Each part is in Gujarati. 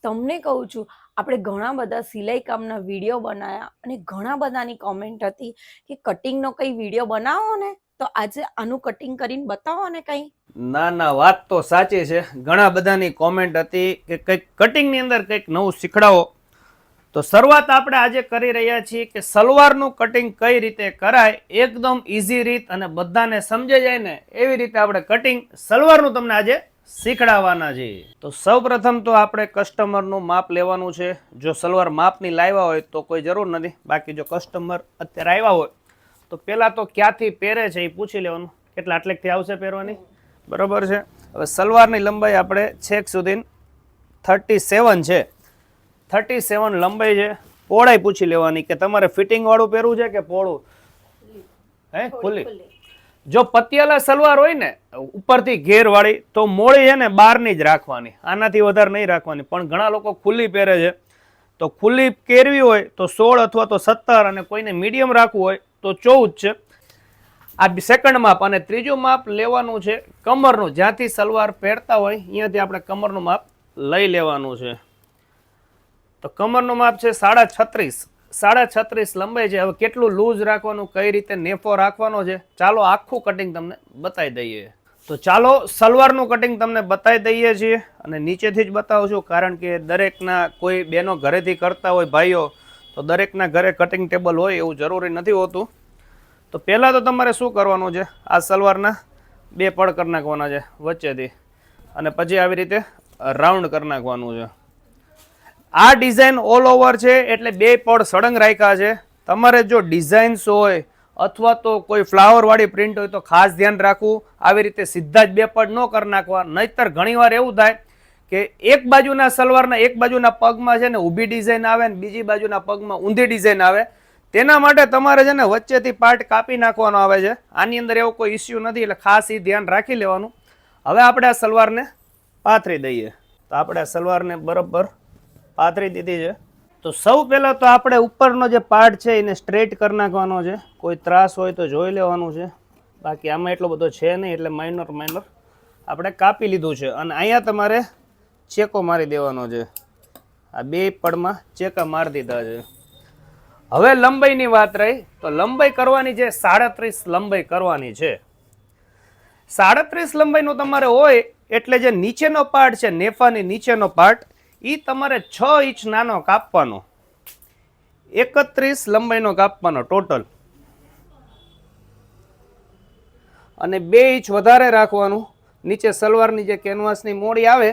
તમને કહું છું, આપણે ઘણા બધા સિલાઈ કામના વિડીયો બનાવ્યા અને ઘણા બધાની કોમેન્ટ હતી કે કટિંગનો કઈ વિડીયો બનાવો ને, તો આજે આનું કટિંગ કરીને બતાવો ને કઈ. ના ના, વાત તો સાચી છે. ઘણા બધાની કોમેન્ટ હતી કે કંઈક કટિંગની અંદર કંઈક નવું શીખડાવો. તો શરૂઆત આપણે આજે કરી રહ્યા છીએ કે સલવારનું કટિંગ કઈ રીતે કરાય, એકદમ ઈઝી રીત અને બધાને સમજાઈ જાય ને એવી રીતે આપણે કટિંગ સલવારનું તમને આજે શીખડાવવાના છે. તો સૌપ્રથમ તો આપણે કસ્ટમરનું માપ લેવાનું છે. જો સલવાર માપની લાવ્યા હોય તો કોઈ જરૂર નથી, બાકી જો કસ્ટમર અત્યારે આવ્યા હોય તો પહેલાં તો ક્યાંથી પહેરે છે એ પૂછી લેવાનું, કેટલા આટલેકથી આવશે પહેરવાની, બરોબર છે. હવે સલવારની લંબાઈ આપણે છેક સુધી 37 છે, 37 લંબાઈ છે. પહોળાઈ પૂછી લેવાની કે તમારે ફિટિંગ વાળું પહેરવું છે કે પહોળું, હે ખુલ્લી. જો પતિયાલા સલવાર હોય ને ઉપરથી ઘેર વાળી તો મોળી છે ને બહારની જ રાખવાની, આનાથી વધારે નહીં રાખવાની. પણ ઘણા લોકો ખુલ્લી પહેરે છે, તો ખુલ્લી પહેરવી હોય તો 16 અથવા તો 17, અને કોઈને મીડિયમ રાખવું હોય તો 14 છે. આ સેકન્ડ માપ. અને ત્રીજું માપ લેવાનું છે કમરનું, જ્યાંથી સલવાર પહેરતા હોય અહીંયાથી આપણે કમરનું માપ લઈ લેવાનું છે. તો કમરનું માપ છે 36.5, 36.5 લંબાઈ છે. હવે કેટલું લૂઝ રાખવાનું, કઈ રીતે નેફો રાખવાનો છે, ચાલો આખું કટિંગ તમને બતાવી દઈએ. તો ચાલો સલવારનું કટિંગ તમને બતાવી દઈએ છીએ, અને નીચેથી જ બતાવું છું, કારણ કે દરેકના કોઈ બહેનો ઘરેથી કરતા હોય ભાઈઓ, તો દરેકના ઘરે કટિંગ ટેબલ હોય એવું જરૂરી નથી હોતું. તો પહેલાં તો તમારે શું કરવાનું છે, આ સલવારના 2 પડ કરી નાખવાના છે વચ્ચેથી, અને પછી આવી રીતે રાઉન્ડ કરી નાખવાનું છે. આ ડિઝાઇન ઓલ ઓવર છે એટલે 2 પડ સળંગ રાખ્યા છે. તમારે જો ડિઝાઇન્સ હોય અથવા તો કોઈ ફ્લાવર વાળી પ્રિન્ટ હોય તો ખાસ ધ્યાન રાખવું, આવી રીતે સીધા જ 2 પડ ન કરી નાખવા. નહીતર ઘણીવાર એવું થાય કે એક બાજુના સલવારના એક બાજુના પગમાં છે ને ઊભી ડિઝાઇન આવે ને બીજી બાજુના પગમાં ઊંધી ડિઝાઇન આવે. તેના માટે તમારે છે ને વચ્ચેથી પાર્ટ કાપી નાખવાનો આવે છે. આની અંદર એવો કોઈ ઇસ્યુ નથી, એટલે ખાસ એ ધ્યાન રાખી લેવાનું. હવે આપણે આ સલવારને પાથરી દઈએ. તો આપણે આ સલવારને બરોબર પાથરી દીધી છે. તો સૌ પહેલાં તો આપણે ઉપરનો જે પાર્ટ છે એને સ્ટ્રેટ કરી નાખવાનો છે. કોઈ ત્રાસ હોય તો જોઈ લેવાનું છે, બાકી આમાં એટલો બધો છે નહીં, એટલે માઇનર આપણે કાપી લીધું છે. અને અહીંયા તમારે ચેકો મારી દેવાનો છે. આ 2 પડમાં ચેકા મારી દીધા છે. હવે લંબાઈની વાત રહી, તો લંબાઈ કરવાની છે 37 લંબાઈ કરવાની છે. 37 લંબાઈનું તમારે હોય એટલે જે નીચેનો પાર્ટ છે, નેફાની નીચેનો પાર્ટ, એ તમારે 6 ઇંચ નાનો કાપવાનો, 31 લંબાઈનો કાપવાનો ટોટલ, અને 2 ઇંચ વધારે રાખવાનું નીચે સલવારની જે કેનવાસની મોડી આવે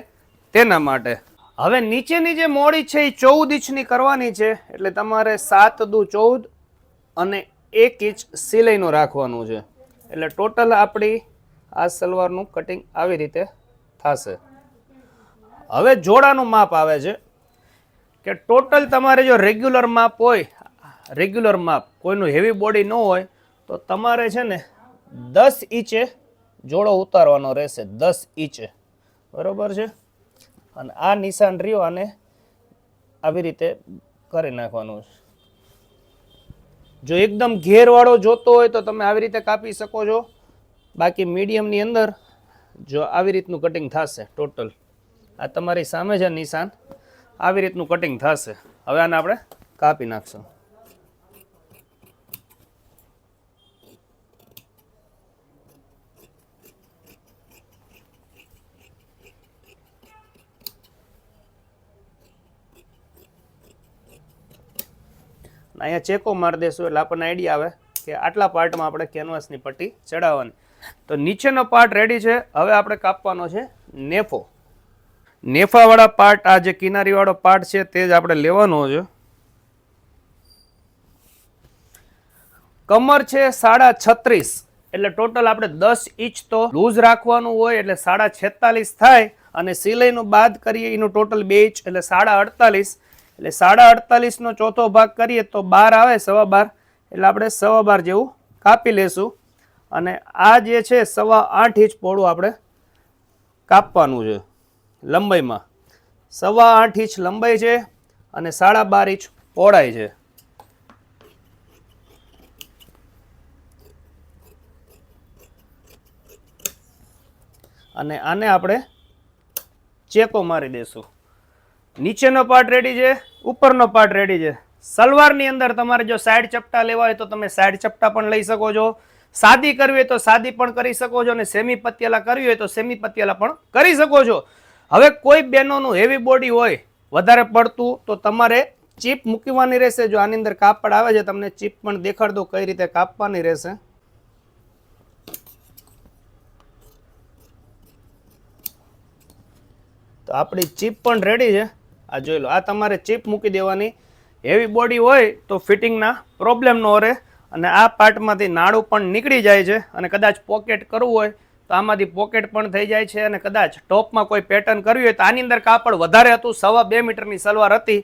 તેના માટે. હવે નીચેની જે મોડી છે એ 14 ઇંચની કરવાની છે, એટલે તમારે 7 દુ 14 અને 1 ઇંચ સિલાઈનું રાખવાનું છે. એટલે ટોટલ આપણી આ સલવારનું કટિંગ આવી રીતે થશે. હવે જોડાનું માપ આવે છે કે ટોટલ તમારે જો રેગ્યુલર માપ હોય, રેગ્યુલર માપ કોઈનું હેવી બોડી ન હોય તો તમારે છે ને 10 ઇંચે જોડો ઉતારવાનો રહેશે, 10 ઇંચે, બરોબર છે. અને આ નિશાન રહ્યો, આને આવી રીતે કરી નાખવાનું છે. જો એકદમ ઘેરવાળો જોતો હોય તો તમે આવી રીતે કાપી શકો છો, બાકી મીડિયમની અંદર જો આવી રીતનું કટિંગ થશે ટોટલ. આ તમારી સામે છે નિશાન, આવી રીતનું કટિંગ થશે. હવે આને આપણે કાપી નાખશું. અહીંયા ચેકો મારી દેશું એટલે આપણને આઈડિયા આવે કે આટલા પાર્ટમાં આપણે કેનવાસની પટ્ટી ચડાવવાની. તો નીચેનો પાર્ટ રેડી છે. હવે આપણે કાપવાનો છે નેફો. નેફાવાળા પાર્ટ, આ જે કિનારીવાળો પાર્ટ છે તે જ આપણે લેવાનો છે. કમર છે 36.5, એટલે ટોટલ આપણે 10 ઇંચ તો લૂઝ રાખવાનું હોય, એટલે 46.5 થાય. અને સિલાઈનું બાદ કરીએ એનું ટોટલ 2 ઇંચ, એટલે 48.5. એટલે 48.5 નો ચોથો ભાગ કરીએ તો 12 આવે, 12.25. એટલે આપણે 12.25 જેવું કાપી લેશું. અને આ જે છે 8.25 ઇંચ પહોળું આપણે કાપવાનું છે લંબાઈમાં. 8.25 ઇંચ લંબાઈ છે અને 12.5 ઇંચ પહોળાઈ છે. અને આને આપણે ચેકો મારી દેશું. નીચેનો પાર્ટ રેડી છે, ઉપરનો પાર્ટ રેડી છે. સલવારની અંદર તમારે જો સાઈડ ચપટા લેવા હોય તો તમે સાઈડ ચપટા પણ લઈ શકો છો. સાદી કરવી હોય તો સાદી પણ કરી શકો છો અને સેમી પતિયાલા કરવી હોય તો સેમી પતિયાલા પણ કરી શકો છો. હવે કોઈ બહેનોનું હેવી બોડી હોય વધારે પડતું તો તમારે ચીપ મૂકવાની રહેશે. જો આની અંદર કાપડ આવે છે, તમને ચીપ પણ દેખાડ દો કઈ રીતે કાપવાની રહેશે. તો આપણી ચીપ પણ રેડી છે. આ જોઈ લો, આ તમારે ચીપ મૂકી દેવાની. હેવી બોડી હોય તો ફિટિંગના પ્રોબ્લેમ ન રહે અને આ પાર્ટમાંથી નાડું પણ નીકળી જાય છે અને કદાચ પોકેટ કરવું હોય તો આમાંથી પોકેટ પણ થઈ જાય છે અને કદાચ ટોપમાં કોઈ પેટર્ન કરવી હોય તો આની અંદર કાપડ વધારે હતું, 2.5 મીટરની સલવાર હતી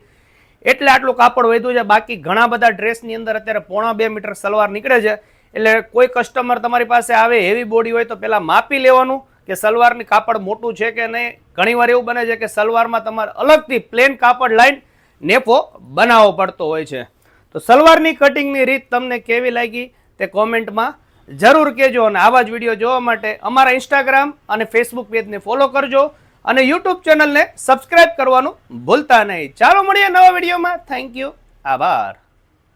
એટલે આટલું કાપડ વધ્યું છે. બાકી ઘણા બધા ડ્રેસની અંદર અત્યારે 1.5 મીટર સલવાર નીકળે છે. એટલે કોઈ કસ્ટમર તમારી પાસે આવે હેવી બોડી હોય તો પહેલાં માપી લેવાનું કે સલવારની કાપડ મોટું છે કે નહીં. ઘણીવાર એવું બને છે કે સલવારમાં તમારે અલગથી પ્લેન કાપડ લાઈન નેફો બનાવવો પડતો હોય છે. તો સલવારની કટિંગની રીત તમને કેવી લાગી તે કોમેન્ટમાં જરૂર કહેજો અને આવા જ વિડીયો જોવા માટે અમારા ઇન્સ્ટાગ્રામ અને ફેસબુક પેજને ફોલો કરજો અને યુટ્યુબ ચેનલને સબસ્ક્રાઇબ કરવાનું ભૂલતા નહીં. ચાલો મળીએ નવા વિડીયોમાં. Thank you. આભાર.